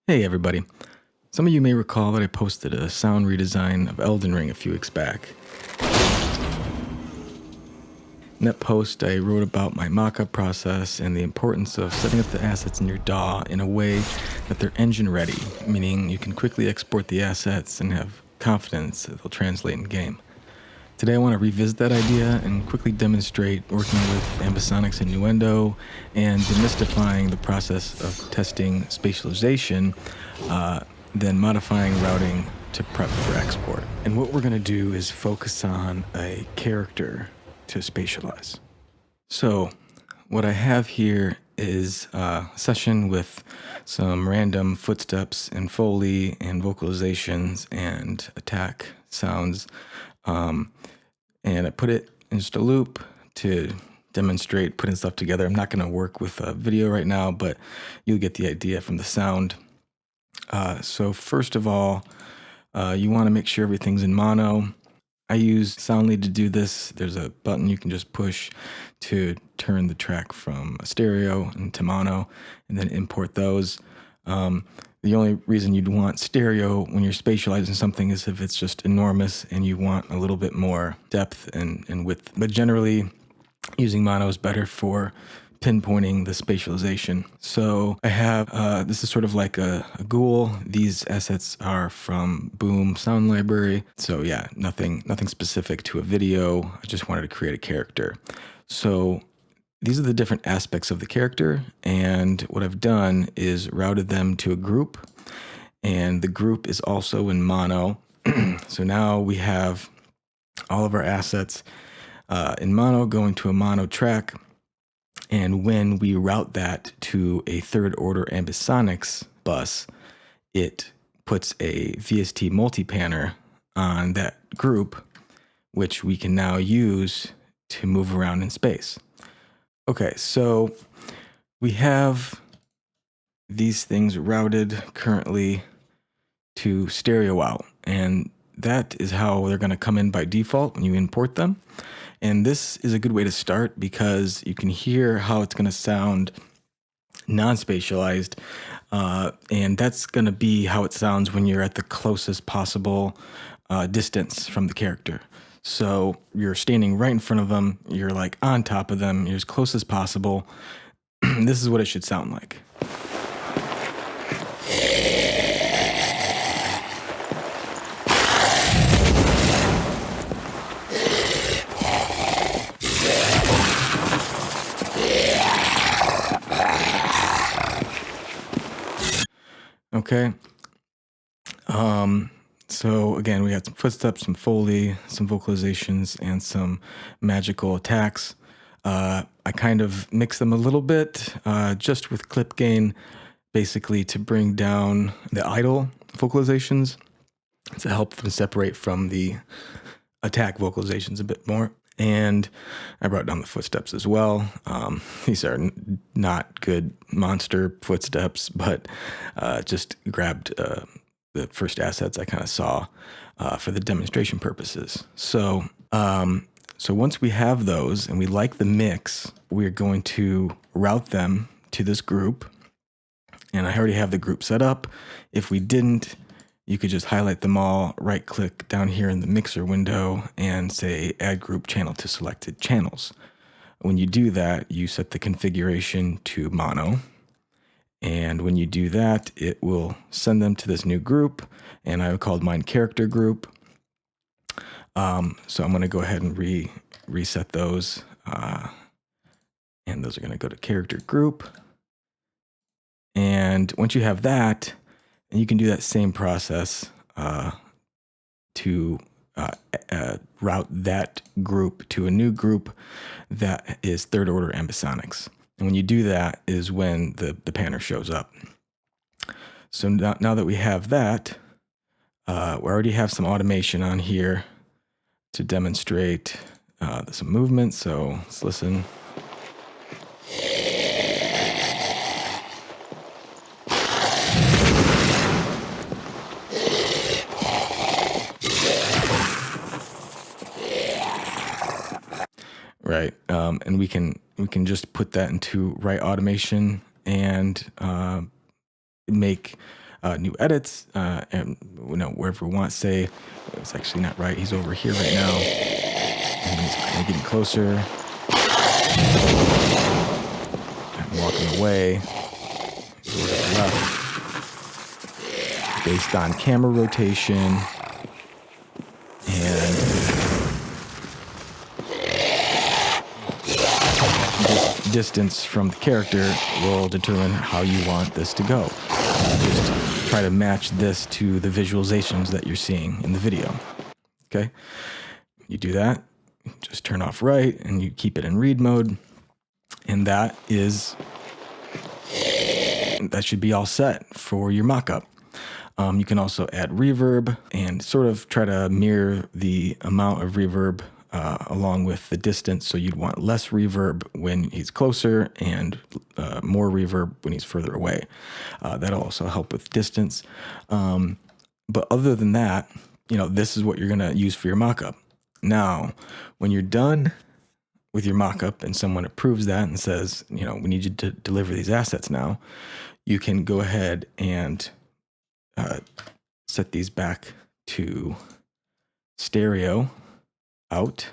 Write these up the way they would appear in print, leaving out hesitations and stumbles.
Hey everybody. Some of you may recall that I posted a sound redesign of Elden Ring a few weeks back. In that post, I wrote about my mockup process and the importance of setting up the assets in your DAW in a way that they're engine ready, meaning you can quickly export the assets and have confidence that they'll translate in game. Today I want to revisit that idea and quickly demonstrate working with ambisonics and Nuendo and demystifying the process of testing spatialization, then modifying routing to prep for export. And what we're going to do is focus on a character to spatialize. So what I have here is a session with some random footsteps and Foley and vocalizations and attack sounds. And I put it in just a loop to demonstrate putting stuff together. I'm not going to work with a video right now, but you'll get the idea from the sound. So first of all, you want to make sure everything's in mono. I use Soundly to do this. There's a button you can just push to turn the track from stereo into mono and then import those. The only reason you'd want stereo when you're spatializing something is if it's just enormous and you want a little bit more depth and width. But generally, using mono is better for pinpointing the spatialization. So I have, this is sort of like a ghoul. These assets are from Boom Sound Library. So yeah, nothing specific to a video. I just wanted to create a character. So these are the different aspects of the character, and what I've done is routed them to a group, and the group is also in mono. So now we have all of our assets in mono going to a mono track, and when we route that to a third order ambisonics bus, it puts a VST multi-panner on that group, which we can now use to move around in space. Okay, so we have these things routed currently to stereo out, and that is how they're going to come in by default when you import them. And this is a good way to start because you can hear how it's going to sound non-spatialized, and that's going to be how it sounds when you're at the closest possible distance from the character. So you're standing right in front of them, you're like on top of them, you're as close as possible. This is what it should sound like. Okay. So again, we got some footsteps, some Foley, some vocalizations, and some magical attacks. I kind of mix them a little bit, just with clip gain, basically to bring down the idle vocalizations to help them separate from the attack vocalizations a bit more. And I brought down the footsteps as well. These are not good monster footsteps, but just grabbed the first assets I kind of saw for the demonstration purposes. So once we have those and we like the mix, we're going to route them to this group. And I already have the group set up. If we didn't, you could just highlight them all, right click down here in the mixer window and say add group channel to selected channels. When you do that, you set the configuration to mono. And when you do that, it will send them to this new group, and I called mine character group. So I'm going to go ahead and reset those, and those are going to go to character group. And once you have that, and you can do that same process to route that group to a new group that is third order ambisonics. And when you do that is when the panner shows up. So now that we have that, we already have some automation on here to demonstrate some movement. So let's listen. Right, and we can just put that into right automation and make new edits, and wherever we want. Say it's actually not right. He's over here right now, and he's kind of getting closer. I'm walking away. Go to the left. Based on camera rotation and distance from the character will determine how you want this to go. Just try to match this to the visualizations that you're seeing in the video. Okay, you do that, just turn off right, and you keep it in read mode, and that should be all set for your mockup. You can also add reverb and sort of try to mirror the amount of reverb along with the distance. So you'd want less reverb when he's closer and more reverb when he's further away. That'll also help with distance. But other than that, this is what you're going to use for your mockup. Now, when you're done with your mockup and someone approves that and says, we need you to deliver these assets now, you can go ahead and set these back to stereo out.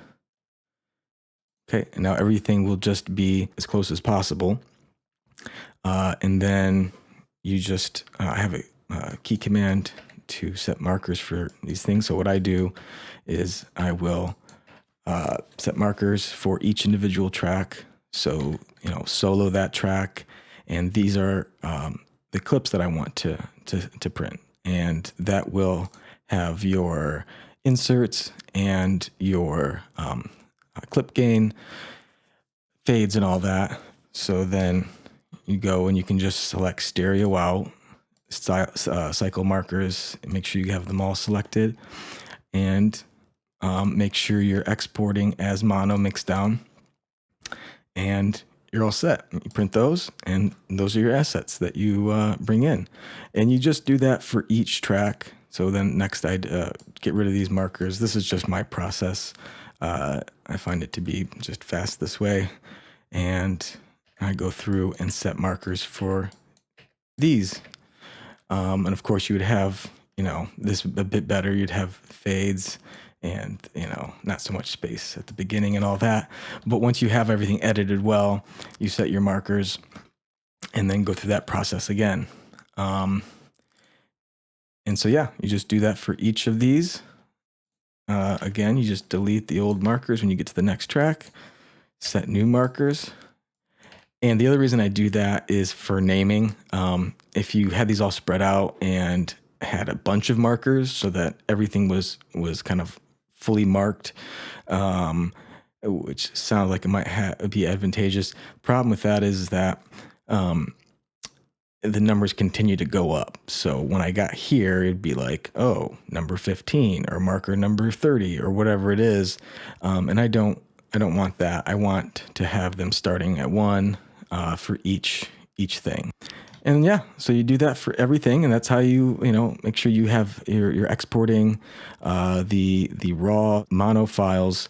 Okay, and now everything will just be as close as possible. And then you just, I have a key command to set markers for these things. So what I do is I will set markers for each individual track. So, solo that track. And these are the clips that I want to print, and that will have your inserts and your clip gain, fades, and all that. So then you go and you can just select stereo out, cycle markers, and make sure you have them all selected, and make sure you're exporting as mono mixed down, and you're all set. You print those, and those are your assets that you bring in. And you just do that for each track. So then next I'd get rid of these markers. This is just my process. I find it to be just fast this way. And I go through and set markers for these. And of course you would have, this a bit better. You'd have fades and, not so much space at the beginning and all that. But once you have everything edited well, you set your markers and then go through that process again. And so, you just do that for each of these. Again, you just delete the old markers when you get to the next track, set new markers. And the other reason I do that is for naming. If you had these all spread out and had a bunch of markers so that everything was kind of fully marked, which sounds like it might be advantageous. Problem with that is that the numbers continue to go up. So when I got here, it'd be like, oh, number 15 or marker number 30 or whatever it is. And I don't want that. I want to have them starting at 1 for each thing. And so you do that for everything, and that's how you make sure you have you're exporting the raw mono files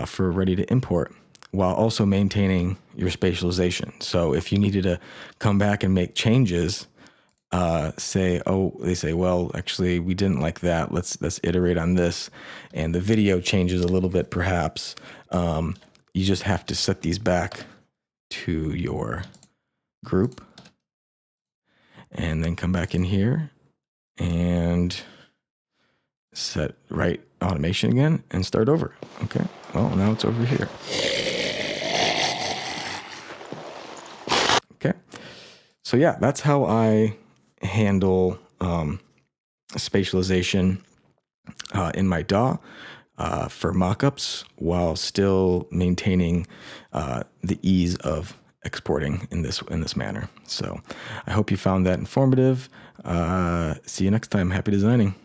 for ready to import, while also maintaining your spatialization. So if you needed to come back and make changes, they say, well, actually we didn't like that. Let's iterate on this, and the video changes a little bit, perhaps. You just have to set these back to your group. And then come back in here and set right automation again and start over. Okay, well, now it's over here. Okay, so that's how I handle spatialization in my DAW for mockups, while still maintaining the ease of exporting in this manner. So I hope you found that informative. See you next time. Happy designing.